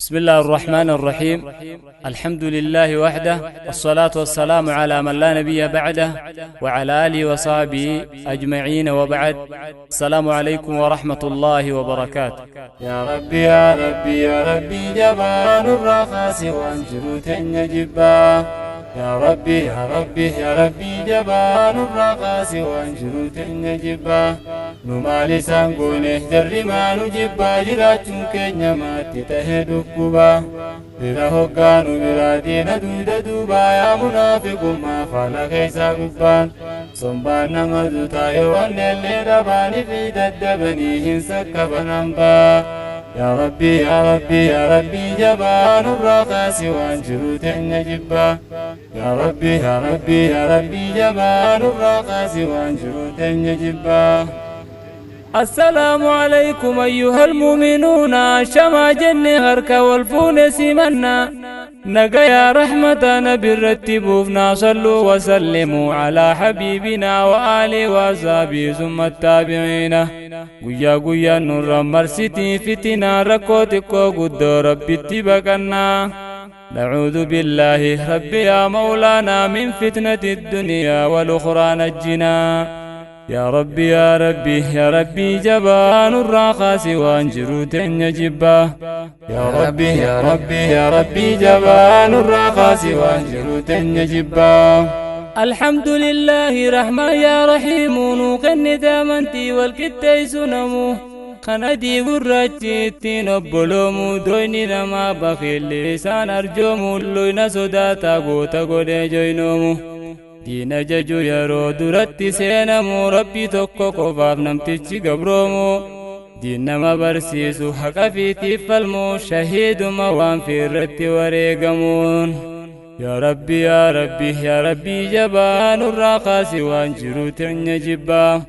بسم الله الرحمن الرحيم. الحمد لله وحده، والصلاة والسلام على من لا نبي بعده وعلى آله وصحبه أجمعين، وبعد. السلام عليكم ورحمة الله وبركاته. يا ربي يا ربي يا ربي جبان الرخاص وانجروت النجبا. يا ربي يا ربي يا ربي جبان الرخاص وانجروت النجبا. نمالي سانقونه جري ما نجبا جراتون كينيا ما تتهدو كوبا. بلا هقانو بلا دين دودا دوبا يا منافق ما فانا كيسا قبان. صنبان نمدو تايو اللي دباني في ددبني هنسك بنامبا. يا ربي يا ربي يا ربي جبان الرخاص وانجروت النجبا. يا ربي يا ربي يا ربي جبان الرخاص وانجروت النجبا. السلام عليكم أيها المؤمنون، شما جنة هرك والفون سمنا نقا يا رحمة نبي رتبوفنا. صلوا وسلموا على حبيبنا وآله وصحبه ثم التابعين. قويا قويا نور مرسيتي فتنا ركوتكو قد ربي اتبقنا. نعوذ بالله ربي يا مولانا من فتنة الدنيا والأخرى نجنا. يا ربي يا ربي يا ربي جبان الرخاص وانجروت النجبا. يا ربي يا ربي يا ربي جبان الرخاص وانجروت النجبا. الحمد لله رحمة يا رحيم نوقن دامنتي والكتايس نمو. خندي قراتي نبلومو دويني لما بخيل لسان أرجومو اللوين صداتا قوتا قولي جوينومو. دين ججو يرو دراتي سينمو ربي توكو قفاف نمتيجي قبرومو. دين ما برسيسو حقا في تفلمو شهيد موان في الرتي وريقمون. يا ربي يا ربي يا ربي جبان الرخاص وانجروت النجبا.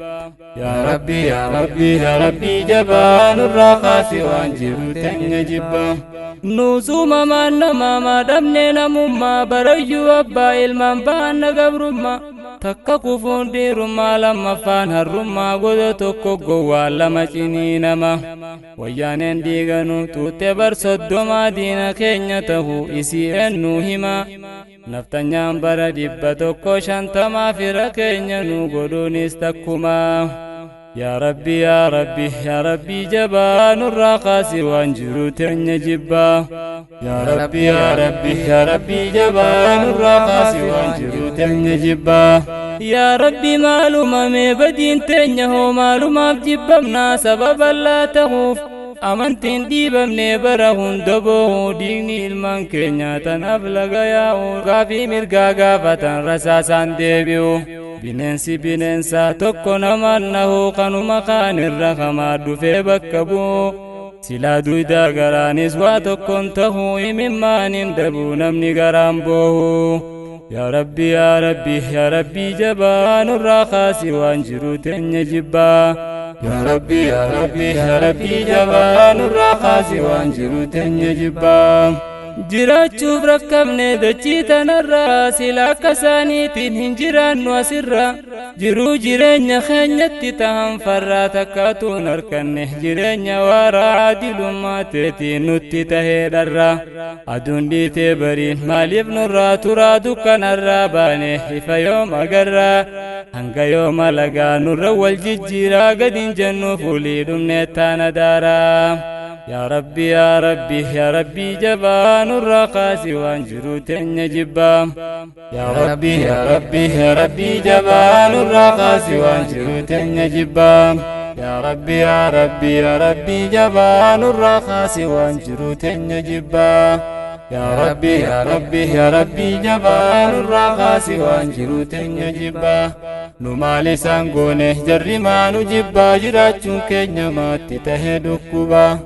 يا ربي يا ربي يا ربي جبان الرخاص وانجروت النجبا. نوسوم ما دمنا مما بريو أبا إلمان بان قبرما. تككو فوندي رما لما فان هرما قدو تكو قوى لما چنينما. ويانين ديغنو توتبر صدوما دينا كينيته إسي أنو هما. نفتنيان برا دبا تكو شانتما في ركينينو قدو نستكما. يا ربي يا ربي يا ربي جبان الرخاص وانجروت النجبا. يا ربي يا ربي يا ربي جبان الرخاص وانجروت النجبا. يا ربي معلومة مبدين تنيه معلومة بجبمنا سببا لا تخوف. أمنتين ديبا منبرهن دبوه ديني المان كينيا تنفلق ياو. غافي مرقا غافة رساسان ديبيو. bineensa tokko namannahu kanuma kaan irra kamaaddu fee bakka bu'u. silaa duydaa garaanis waa tokkon tahuu himimmaaniin dabuu namni garaan boohu. yaa rabbi yaa rabbi yaa rabbi jabaan الرخاص وانجروت النجبا. يا ربي يا ربي يا ربي جبان الرخاص وانجروت النجبا. jirachuuf rakkabne dachii tanarraa silaa akka isaaniitiin hin jiraannu asirra. jiruu jireenya keenyatti tahan farraa takkaatuun harkanne jireenya waaraa adilummaa teetiin nutti tahee dharra. aduun dhiitee bariin maaliif nurraa turaa dukkanarraa baane ifa yoom agarraa. hanga yooma lagaa nurra wal jijjiiraa gadin jennu fuulii dhumne taana daaraa. يا ربي يا ربي يا ربي جبان الرخاص وانجروت النجبا. يا ربي يا ربي يا ربي جبان الرخاص وانجروت النجبا. يا ربي يا ربي يا ربي جبان الرخاص وانجروت النجبا. يا ربي يا ربي يا ربي جبان الرخاص وانجروت النجبا. نمالي سانقونه جري ما نجبا جراتون كينيا ما تتهدو كوبا.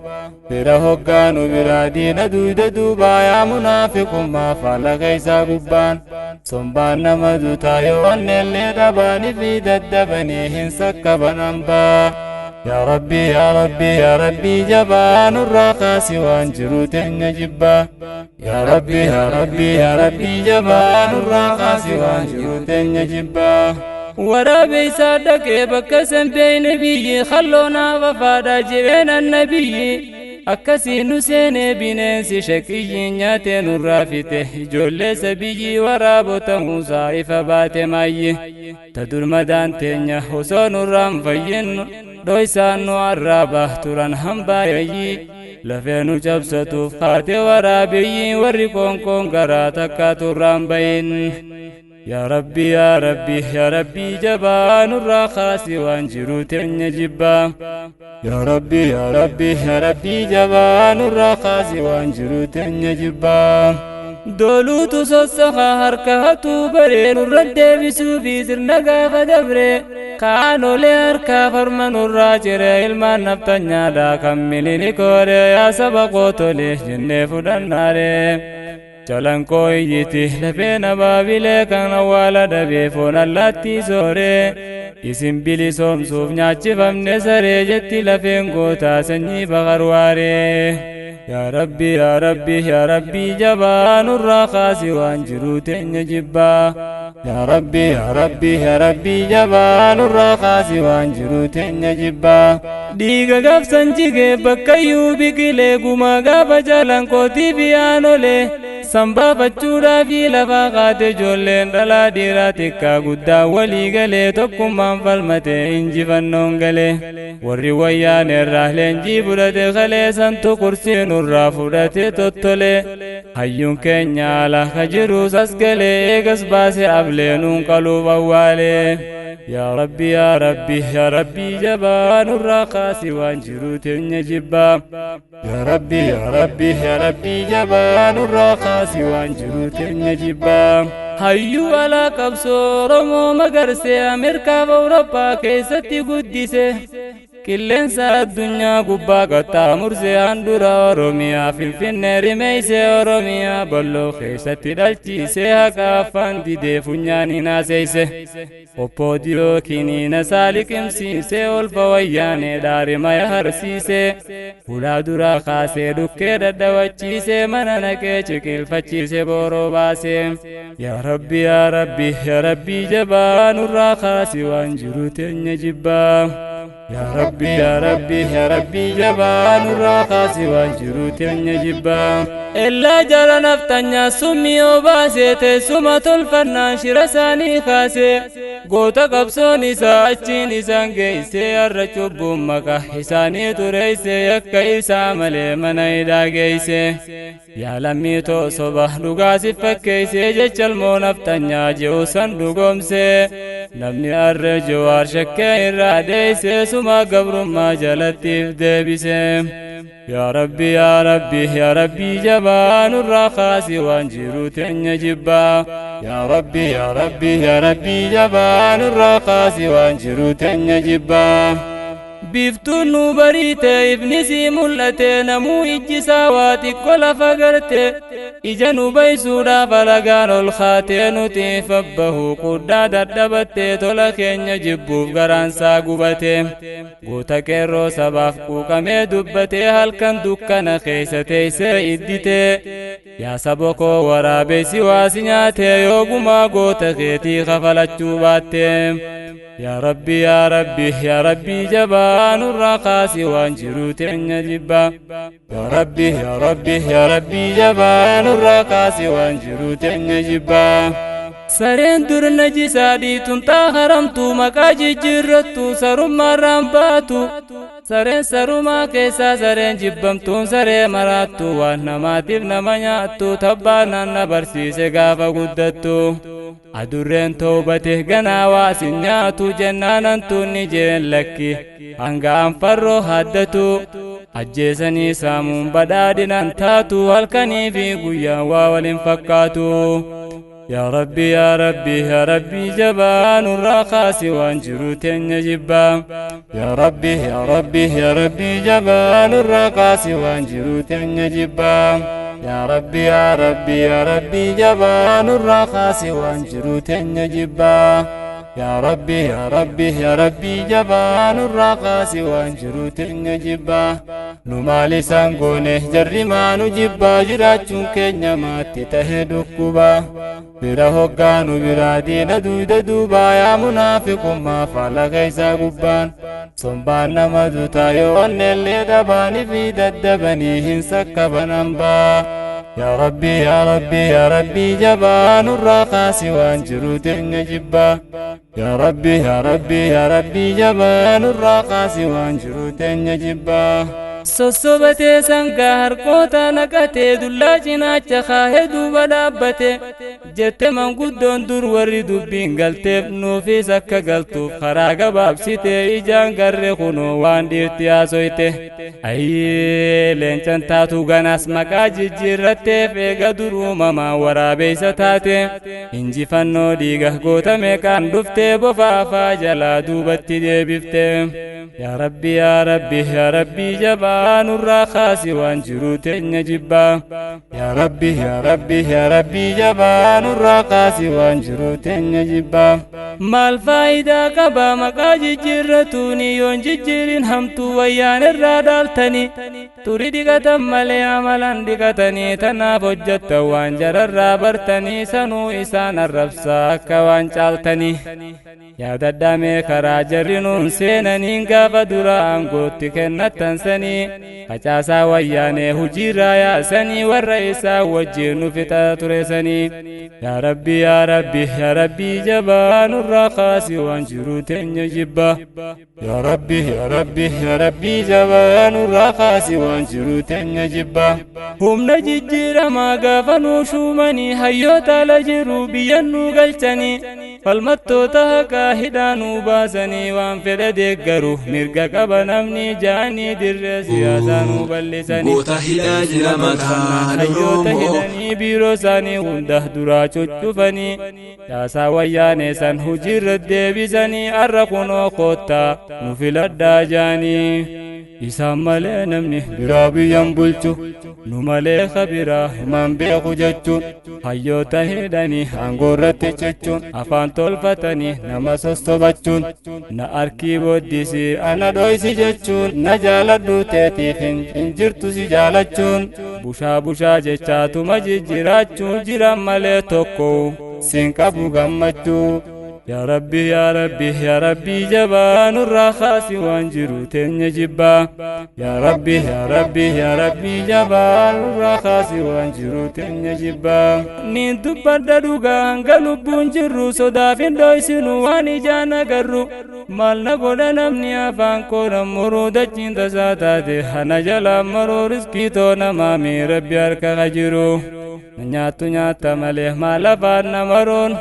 بلا هقانو بلا دين دودا دوبا يا منافق ما فعل كيسا قبان. صنبان نمدو تايو اللي دباني في ددبني هنسك بنامبا. يا ربي يا ربي يا ربي جبان الرخاص وانجروت النجبا. يا ربي يا ربي يا ربي جبان الرخاص وانجروت النجبا. ورابي صادق بكسم بين نبي خلونا وفادا جبين النبي. akkasiin nu seene bineensi shakkiyyiin nyaate nurraa fite ijoollee sabiyyii waraabota Muusaa ifa baate maayye ta durmadaan teenya osoo nurraan fayyinnu dhoysaan nu arraaba turan hambaayayyi lafee nu cabsatuuf kaate waraabiyyiin warri koonkoon garaa takka turraan bayin yaa rabbi yaa rabbi yaa rabbi jabaa nurraa kaasi waan jiru teenya jibbaa yaa rabbi yaa rabbi yaa rabbi jabaa nurraa kaasi waan jiru teenya jibbaa dooluutu sossoka harka hatuu baree nurra deebisuu fi sirna gaafa dabre kaanolee harkaa farma nurraa jire ilmaan naftanyaadhaa kan milinikoolee yaa saba qootolee jennee fudhannaaree jalankoo iyyiti lafee nabaabilee kan awwaala dhabee foon allaattii sooree isin bilisoomsuuf nyaachifamne saree jetti lafeen gootaa sanyii baqarwaaree yaa rabbi yaa rabbi yaa rabbi jabaa nurraa kaasi waan jiru teenya jibbaa yaa rabbi yaa rabbi yaa rabbi jabaa nurraa kaasi waan jiru teenya jibbaa dhiiga gaafsan jigee bakkayyuu biqilee gumaa gaafa jalankootii fi aanolee sambaafachuudhaa fi lafaa qaate ijoolleen dhalaa dhiiraa xiqqaa guddaa walii galee tokkummaan falmate injifannoon galee warri wayyaaneerraa leenjii fudhate kalee santu kursii nurraa fudhate tottole hayyuun keenya ala ka jirus as galee eegas baase ableenuun qaluuf awwaalee yaa rabbi yaa rabbi yaa rabbi jabaa nurraa kaasi waan jiru teenya jibbaa yaa rabbi yaa rabbi yaa rabbi jabaa nurraa kaasi waan jiru teenya jibbaa hayyuu alaa qabsoo Oromoo magarsee Ameerikaaf Awurooppaa keessatti guddise qilleensa addunyaa gubbaa qaxxaamursee handura Oromiyaa Finfinnee rimeeysee Oromiyaa bolloo keessatti dhalchiisee haqa afaan didee funyaan hin haaseeyse oppoodiyoo kiniina isaa liqimsiisee olfa wayyaanee dhaarimaya harsiisee fuulaa duraa kaasee dhukkee daddawachiisee mana naqee ciqilfachiisee booroo baasee yaa rabbi yaa rabbi yaa rabbi jabaa nurraa kaasi waan jiru teenya jibbaa yaa rabbi yaa rabbi yaa rabbi jabaa nurraa kaasi waan jiru teenya jibbaa illaa jala naftanyaa summii obaasee teessuma tolfannaan shira isaanii kaasee goota qabsoon isaa achiin isaan geeysee har'a cubbuun maqaa isaanii tureeysee yakka isaa malee mana hidhaa geeysee yaa lammii too soba dhugaasif fakkeeysee jechalmoo naftanyaa je'u san dhugoomsee namni har'a jawaar shakkee irraa deeysee suma gabrummaa jalattiif deebisee yaa rabbi yaa rabbi yaa rabbi jabaa nurraa kaasi waan jiru teenya jibbaa yaa rabbi yaa rabbi yaa rabbi jabaa nurraa kaasi waan jiru teenya jibbaa biiftuun nu bariite ifni sii mul'ate namuu ijjisaa waa xiqqoo lafa garte ija nu baysuudhaaf alagaan ol kaatee nuti fabbahu quddaa dadhabatte tola keenya jibbuuf garaansaa gubate goota qeerroo sabaaf quuqamee dubbatee halkan dukkana keeysa teeysee iddite yaa saba koo waraabessi waasi nyaate yoogumaa goota keetii kafalachuu baatte yaa rabbi yaa rabbi yaa rabbi jabaa nurraa kaasi waan jiru teenya jibbaa yaa rabbi yaa rabbi yaa rabbi jabaa nurraa kaasi waan jiru teenya jibbaa sareen dur najisaa dhiitun xaaharamtu maqaa jijjiirrattu sarummaarraan baatu sareen sarumaa keessaa sareen jibbamtuun saree maraattu waan namaatiif nama nyaattu tabbaanaan na barsiise gaafa guddattu adurreen toobate ganaa waasin nyaatu jennaanan tunni jeen lakki hanga anfarroo haddatu ajjeesanii saamuun badhaadhinan taatu halkanii fi guyyaan waa walin fakkaatu yaa rabbi yaa rabbi yaa rabbi jabaa nurraa kaasi waan jiru teenya jibbaa yaa rabbi yaa rabbi yaa rabbi jabaa nurraa kaasi waan jiru teenya jibbaa yaa rabbi yaa rabbi yaa rabbi jabaa nurraa kaasi waan jiru teenya jibbaa yaa rabbi yaa rabbi yaa rabbi jabaa nurraa kaasi waan jiru teenya jibbaa nu maal isaan goone jarri maanu jibbaa jiraachuun keenya maatti tahe dhukkubaa bira hoggaanu biraa diina duyda duubaa yaa munaafiqummaa faala keeysaa gubbaan sombaan nama duutaa yoo onnellee dhabaanii fi daddabanii hin sakkaban hambaa. yaa rabbi jabaa nurraa kaasi waan jiru teenya jibbaa. yaa rabbi jabaa nurraa kaasi waan jiru teenya jibbaa. sossobatee sangaa harkoota naqatee dullaa cinaacha kaahee duuba dhaabbate jette manguddoon dur warri dubbiin galteef nuufis akka galtuuf karaa gabaabsite ijaan garre kunoo waan dhiirti haasoyte ayyee leencan taatu ganas maqaa jijjiirratteef eega dur uumamaa waraabeysa taate injifannoo dhiiga goota meeqaan dhuftee bofaafaa jalaa duubatti deebifte. yaa rabbi jabaa nurraa kaasi waan jiru teenya jibbaa. yaa rabbi jabaa nurraa kaasi waan jiru teenya jibbaa. maal faayidaa qaba maqaa jijjiirratuuni yoon jijjiirin hamtuu wayyaan irraa dhaaltani turi dhiqatan malee amalan dhiqatanii tanaaf hojjattan waan jararraa bartanii sanuu isaan arrabsaa akka waan caaltanii. yaadadhamee karaa jarri nuun seenaniin gaafa dura aangootti kennattan sanii facaasaa wayyaanee hujiirraa yaasanii warra isaa wajjiin nu fixa turesanii. yaa rabbi jabaa nurraa kaasi waan jiru teenya jibbaa. yaa rabbi jabaa nurraa kaasi waan jiru teenya jibbaa. humna jijjiiramaa gaafa nuu shuumanii hayyoota ala jiru biyyan nuu galchanii falmattoota haqaa hidhaa nuu baasanii waan fedhe deeggaru mirga qaba namni jaanii dirree siyaasaa nuu bal'isanii. goota hidhaa jira maqaan hayyoota hidhanii biiroo isaanii hunda duraa cuccufanii caasaa wayyaanee san hujiirra deebisanii arra kunoo koottaa nu filadhaa jaanii. isaan malee namni biraa biyyan bulchu nu malee kabiraa himaan beeku jechuun hayyoota hidhanii aangoorratti jechuun afaan tolfatanii nama sossobachuun na arkii booddisi ana dhoysi jechuun na jaaladhu teetiif hin jirtu si jaalachuun bushaa jechaatuma jijjiraachuu jiran malee tokko sin qabu gammachuu. yaa rabbi jabaa nurraa kaasi waan jiru teenya jibbaa. yaa rabbi jabaa nurraa kaasi waan jiru teenya jibbaa. niin dubbadha dhugaa hanga lubbuun jirru sodaaf hin dhoysinu waan ijaan agarru maal na godha namni afaan koo nammuruu dachiin tasaa taate hana jalaa maruu riskii too namaa mii rabbi harka ka jiru. nyaattu nyaatta malee maal afaan namaroon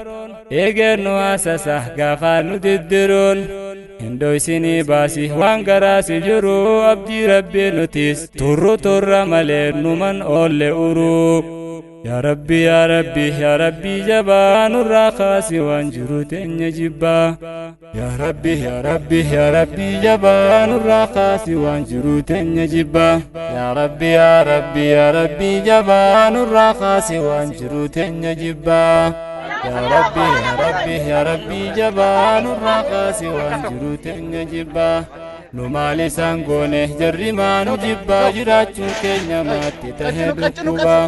eegeen nu haasasa gaafaan nu diddiruun hin dhoysinii baasi waan garaasi jiru abdii rabbii nutis turra malee numan oolle uruu. yaa rabbi jabaa nurraa kaasi waan jiru teenya jibbaa. yaa rabbi jabaa nurraa kaasi waan jiru teenya jibbaa. yaa rabbi jabaa nurraa kaasi waan jiru teenya jibbaa. yaa rabbi jabaa nurraa kaasi waan jiru teenya jibbaa. nu maali isaan goone jarri maanu jibbaa jiraachuu keenya maatti tahee dhukkubaa.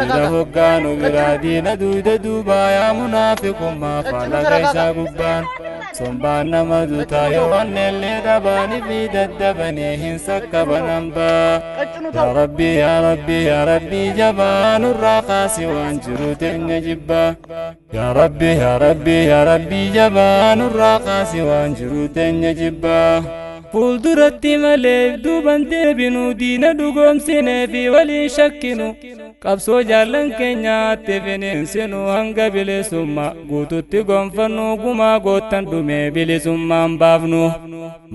ila hoggaanu biraa diina duuda duubaa yaa munaafiqummaa faalaqa isaa gubbaan sombaan nama duutaa yoo onnellee dhabaanii fi daddabanii hin sakkaban hambaa. yaa rabbi jabaa nurraa kaasi waan jiru teenya jibbaa. yaa rabbi jabaa nurraa kaasi waan jiru teenya jibbaa. fuulduratti malee duuban deebinu diina dhugoomsinee fi waliin shakkinu qabsoo jaallan keenyaatti finiinsinu hanga bilisummaa guututti gonfannu gumaa goottan dhumee bilisummaan baafnu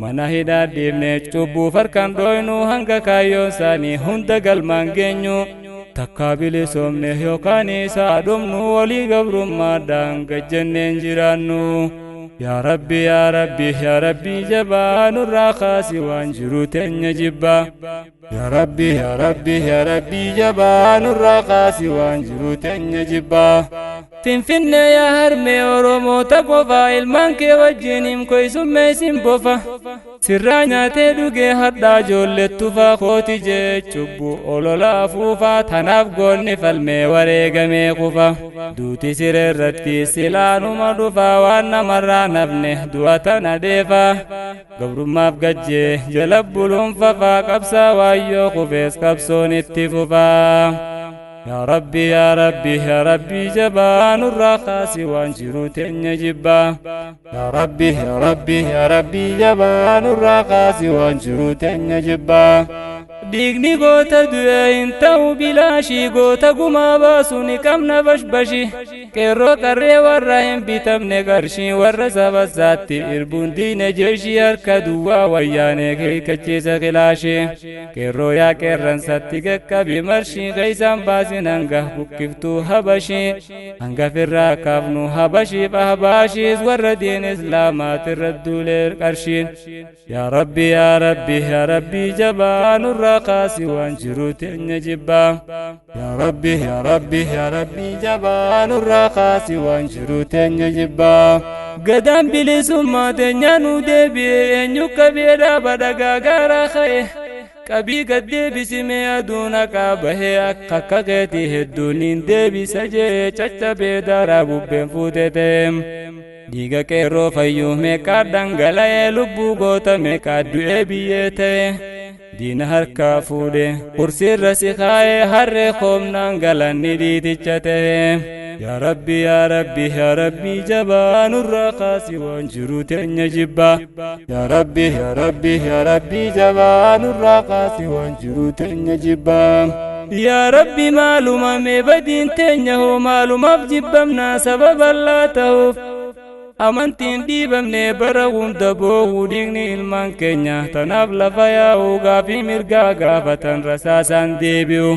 mana hidhaa dhiibnee cubbuu farkan dhooynu hanga kaayyoon isaanii hunda galmaan geenyu takkaa bilisoomne yookaan isaa dhumnu walii gabrummaadhaan gajjanneen jiraannu. yaa rabbi jabaa nurraa kaasi waan jiru teenya jibbaa. yaa rabbi jabaa nurraa kaasi waan jiru teenya jibbaa. finfinnee yaa harmee oromoo ormoota qofa ilmaan kee wajjiniin koysummeessin bofa sirraa nyaatee dhugee hadhaa joollettufa kooti jee cubbu olola afuufa tanaaf goonni falmee wareegamee kufa duuti sireerratti silaanuma dhufa waan namarraa nafne du'a tana deefa gabrummaaf gajjee jala buluunfafa qabsaa waayyoo kufees qabsoon itti fufa يا ربي يا ربي يا ربي جبان الرخاس وانجرو تنجبا يا ربي يا ربي يا ربي جبان الرخاس وانجرو تنجبا ديغني غوتا دوين تاو بلاشي غوتا غما باسوني كمنا بشبشي كيرو قري وراهم بيتمني قرشي ورسا بساتي إربون دين جيشي أركدوا وياني كي كچيسا خلاشي كيرو يا كيرن ساتي كبي مرشي غيسان باسين انگه بكفتو حبشي انگه فرا كافنو حبشي فحباشي زور دين اسلامات الردو للقرشين يا ربي يا ربي يا ربي جبان الرقاس وانجرو تنجبا يا ربي يا ربي يا ربي جبان الرقاس وانجرو تنجبا قدام بلسما تنيانو دبي انيو كبيرا بدقا غارا خيه كبي قد بسمي أدونك به أكاكتي هدونين دبي سجي چچبه دارابو بنفوتتهم ديگا كيرو فيو ميكا دنگلائي لبو غوتا ميكا دوئي بيته دين هركا فوده قرسي رسيخاي هر خوم نانگلن ندي تچته يا ربي يا ربي يا ربي جبان الرقاس وانجرو تنجبا يا ربي يا ربي يا ربي جبان الرقاس وانجرو تنجبا يا ربي معلومة مبدين تنجهو معلومة بجبمنا سبب الله تهوف amantiin dhiibamne bara hunda boo'uu dhiigni ilmaan keenya tanaaf lafa yaa'uu gaafii mirgaa gaafatan rasaasaan deebi'u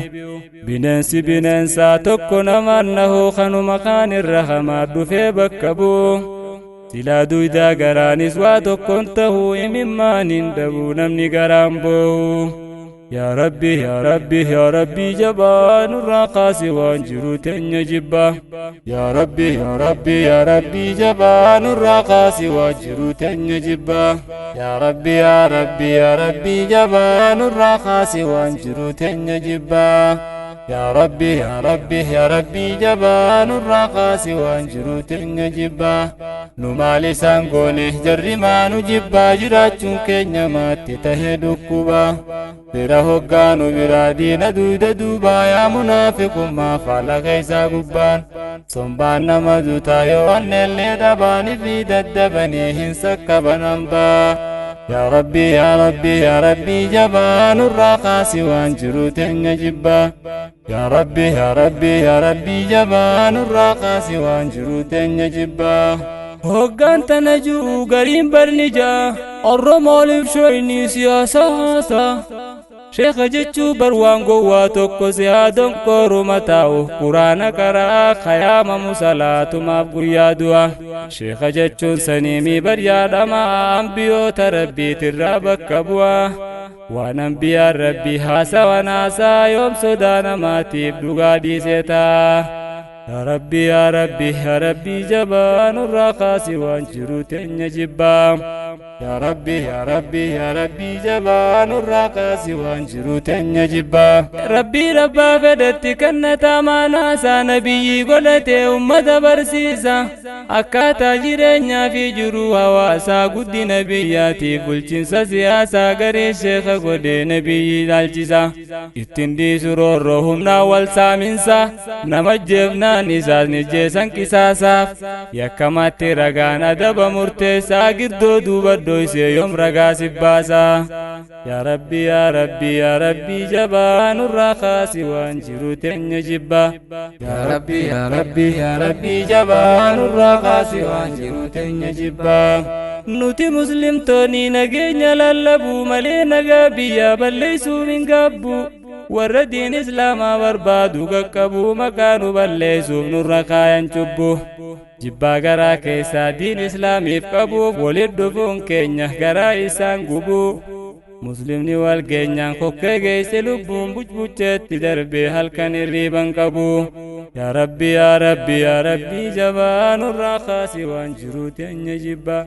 bineensi bineensaa tokko namaan nahuu kanuma kaan irra hamaa dhufee bakka bu'u silaa duydaa garaanis waa tokkon tahuu imimmaaniin dhabuu namni garaan boo'u يا ربي يا ربي يا ربي جبان الرقاس وانجرو تنجبا يا ربي يا ربي يا ربي جبان الرقاس وانجرو تنجبا يا ربي يا ربي يا ربي جبان الرقاس وانجرو تنجبا يا ربي يا ربي يا ربي جبان الرقاس وانجرو تنجبا نمالي سانغوني جري ما نجبا جراچون كينيا ماتي تهدو كوبا برا هوغانو برا دينا دودا دوبا يا منافق ما فعل غيسا قبان صنبان نمدو تايو اللي دباني في ددبني هنسك بنمبا يا ربي يا ربي يا ربي جبان الرقاس وانجرو تنجبا يا ربي يا ربي يا ربي جبان الرقاس وانجرو تنجبا هوغان تنجو غريم برنجا الرمال بشويني سياسة هاسا شيخ جتشو بروان قوة توكو سيادم كورو متاو قرآن كرا خيام مسلات مابقو يادوا شيخ جتشو سنيمي برياد ما أنبيو تربي ترابك كبوا وانبيا ربي هاسا وناسا يوم سودان ماتيب دوغادي سيتا يا ربي يا ربي يا ربي جبان الرقاس وانجرو تنجبا يا ربي يا ربي يا ربي جبان الرقاس وانجرو تنجبا ربي ربا فدت كنتا ما ناسا نبي قلت أمة برسيسا أكاتا جرنيا في جرو هواسا قد نبياتي بلچنسا سياسا غري شيخ قد نبي دالچسا اتندي سرور روحم ناول سامنسا نمجبنا نساس نجيسان كساساف يكماتي رغان أدب مرتسا قدو دوبدويسي يوم رغا سباسا يا ربي يا ربي يا ربي جبان الرقاس وانجرو تنجبا يا ربي يا ربي يا ربي جبان الرقاس وانجرو تنجبا نوتي مسلم توني نجينا للبو ملي نغابيا بليسو من قبو والردين إسلاما بربادو قبو مكانو بليسو نرقايا چبو جبا غرا كيسا دين إسلامي فقبو ولد فون كينيا غرا إسان قبو مسلمني والكينيا خوكي جيسي لبون بوچ بوچت دربي هلكن الريبان قبو يا ربي يا ربي يا ربي جبان الرخاس وانجروت نجبا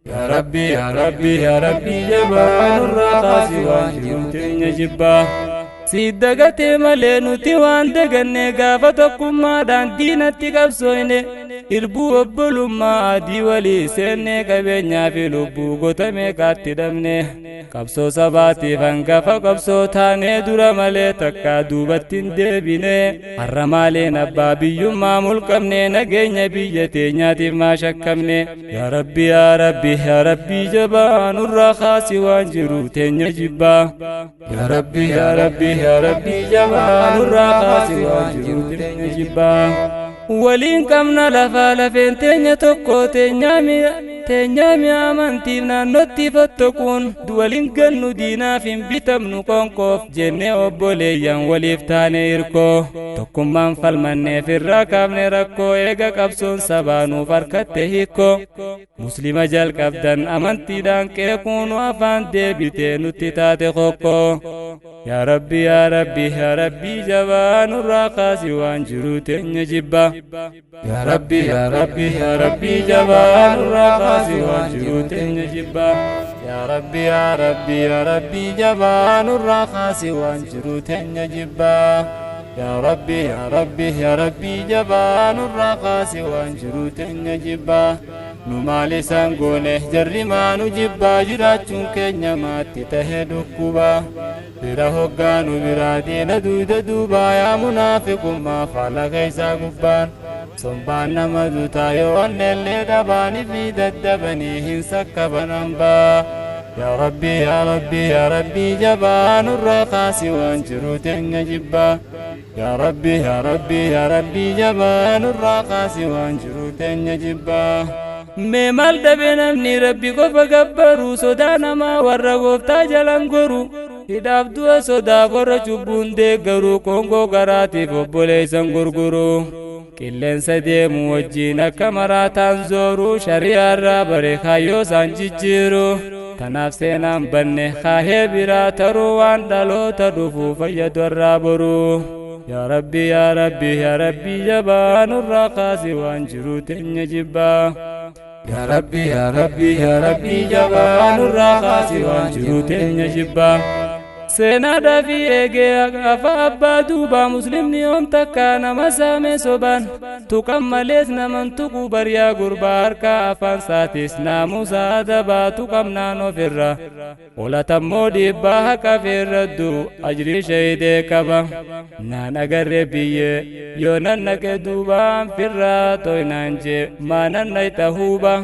يا ربي يا ربي يا ربي جبان الرخاس وانجروت نجبا سيدغتي ملينوتي وان دغني غافتكم ما دان دينتي قبسوينه irbu obbulummaa adii walii seenne qabeenyaa fi lubbuu gotame kaatti dhabne qabsoo sabaatiif hangafa qabsoo taanee dura malee takka duubatti hin deebine har'a maaleen abbaa biyyummaa mulqabne nageenya biyya teenyaatiif maa shakkamne yaa rabbi yaa rabbi yaa rabbi jabaa nurraa kaasi waan jiru teenya jibbaa yaa rabbi yaa rabbi yaa rabbi jabaa nurraa kaasi waan jiru teenya jibbaa waliin qabna lafa lafeen teenya tokko teenyaami amantiif naannootti fattoquun waliin gannu diinaaf hin bitamnu qoonqoof jennee obboleeyyan waliif taane hirkoo tokkummaan falmanneef irraa kaafne rakkoo eega qabsoon sabaanuuf harkatte hiikoo muslima jalqabdan amantiidhaan qeequun afaan deebitee nutti taate qoqqoo yaa rabbi yaa rabbi yaa rabbi jabaa nurraa kaasi waan jiru teenya jibba yaa rabbi yaa rabbi yaa rabbi jabaa nurraa kaasi waan jiru teenya jibba yaa rabbi yaa rabbi yaa rabbi jabaa nurraa kaasi waan jiru teenya jibba yaa rabbi yaa rabbi yaa rabbi jabaa nurraa kaasi waan jiru teenya jibba nu maalisaan goone jarri maanu jibbaa jiraachuun keenya maatti tahe dhukkuba bira hoggaanu biraa diina duuda duubaa yaa munaafiqummaa faala keessaa gubbaan sombaan nama duutaa yoo onneellee dhabaanii fi daddabanii hin sakkaban hambaa yaa rabbi yaa rabbi yaa rabbi jabaa nurraa kaasi waan jiru teenya jibbaa yaa rabbi yaa rabbi yaa rabbi jabaa nurraa kaasi waan jiru teenya jibbaa mee maal dhabe namni rabbi qofa gabbaru sodaa namaa warra gooftaa jalan goru hidhaaf du'a sodaaf warra cubbuun deeggaru qoongoo garaatiif obboleeysan gurguru qilleensa deemu wajjiin akka maraataan zooru shari'aarraa bare kaayyoo isaan jijjiiru tanaaf seenaan banne kaahee biraa taruu waan dhaloota dhufuu fayyadu irraa boru yaa rabbi yaa rabbi yaa rabbi jabaa nurraa kaasi waan jiru teenya jibbaa yaa rabbi yaa rabbi yaa rabbi jabaa nurraa kaasi waan jiru teenya jibbaa seenaadhaa fi eegee afa abbaa duubaa muslimni yoom takka nama saame sobaan tuqan malees naman tuqu bariyaa gurbaa harka afaan saatis naamusa adabaa tuqamnaan ofirra olatammoo dhiibbaa haqa feerraddu ajrii shahidee qaba naan agarre biyyee yoo nan naqe duubaan firraa toynaan jee maanan nayta huuba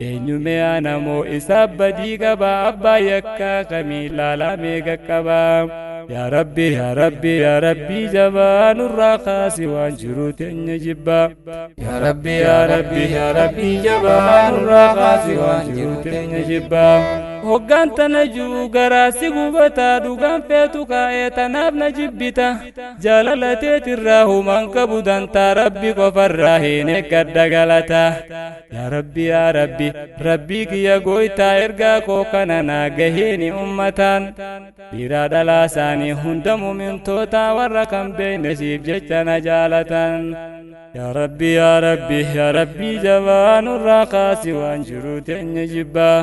eenyumee anamoo isaa badii qaba abbaa yakkaa kamii laalaa meeqa qaba يا ربي يا ربي يا ربي جبان الرخاس وانجرو تنجبا جبا يا ربي يا ربي يا ربي جبان الرخاس وانجرو تنجبا جبا hoggaan tana juu garaasi gubataa dhugaan feetu kaa'ee tanaaf na jibbita jaalalateetirraa humaan qabu dantaa rabbi qofarraa hin eeggadha galata yaa rabbi yaa rabbi rabbii kiyya gooytaa ergaa koo kana naa gaheeni ummataan dhiiraa dhalaa isaanii hunda mumintoota warra kan beeyne siif jecha na jaalatan يا ربي يا ربي يا ربي جبان الرخاس وانجرو تنجبا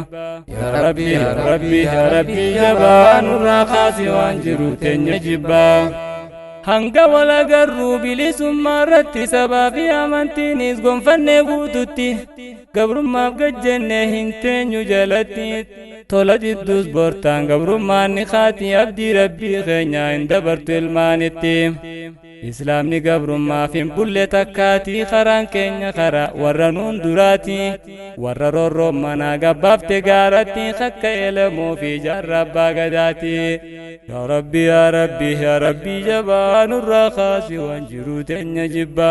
يا ربي يا ربي يا ربي جبان الرخاس وانجرو تنجبا hanga wala garru bilisummaa irratti sabaa fi amantiinis gonfannee guututti gabrummaaf gajjenne hin teenyu jalatti tola jidduus bortaan gabrummaan ni kaati abdii rabbii keenya hin dabartu ilmaanitti islaamni gabrummaaf hin bulle takkaatii karaan keenya kara warra nuun duraati warra roorroon manaa gabbaafte gaaratti akka elemoo fi jaarra abbaa gadaati yaa rabbi yaa rabbi yaa rabbi jabaan الرخاس وانجرو تنجبا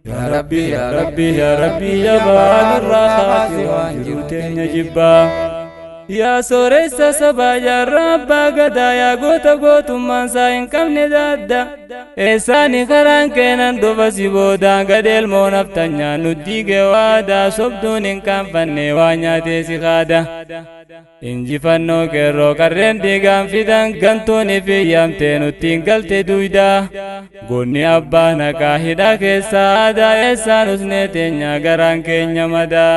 يا ربي يا ربي يا ربي جبان الرخاس وانجرو تنجبا يا سوريسا سبا يا رب غدا يا غوتا غوتو مانسا إن كم ندادا إساني خران كينان دوبسي بودا غدل مونفتنيا نديغي وادا سبدون إن كم فني وانيا تيسي خادا إنجي فنو كيرو كرين ديغان فيدان غنتوني في يامتين وتنقلت دويدا غوني أبانا كاهدا كيسا دا إسان اسنتين يا غران كينيا مدا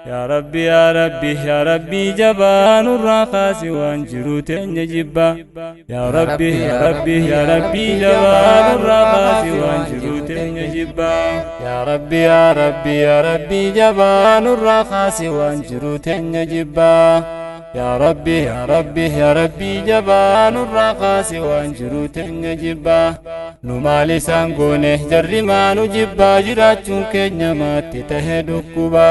يا ربي يا ربي يا ربي جبان الرخاص وانجروت نجبا يا ربي يا ربي يا ربي جبان الرخاص وانجروت نجبا يا ربي يا ربي يا ربي جبان الرخاص وانجروت نجبا يا ربي يا ربي يا ربي جبان الرخاص وانجروت نجبا نمالي سانغونه جري ما نجبا جراتون كينيا ما تتهدكبا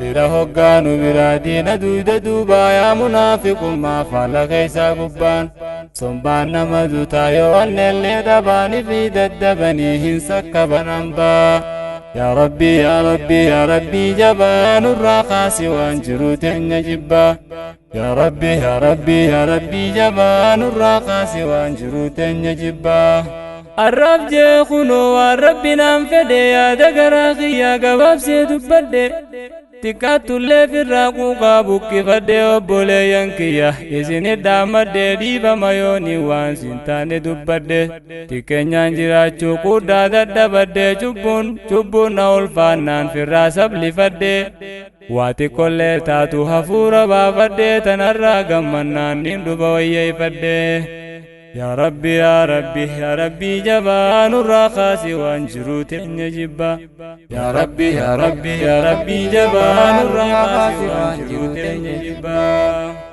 بلا هقانو بلا دين دودا دوبا يا منافق ما فعل غيسا قبان صنبان نمدو تايو اللي دباني في ددبني هنسك بنامبا يا ربي يا ربي يا ربي جبان الرخاص وانجروت نجبا يا ربي يا ربي يا ربي جبان الرخاص وانجروت نجبا الرب جيخونو والرب ننفدي يا دقراخي يا قباب سيدو بدي تكاتو اللي في الراقوقا بوكي فدي وبولي ينكيا يسيني دامدي ديبا مايوني وان سنتاني دبدي تكنيان جراچو قودا ددبدي چبون نول فانان في الراسب لفدي واتي كل تاتو حفورا بافدي تنرى غمنان نندو بويي فدي يا ربي يا ربي يا ربي جبان الرخاص وانجروت نجبا يا ربي يا ربي يا ربي جبان الرخاص وانجروت نجبا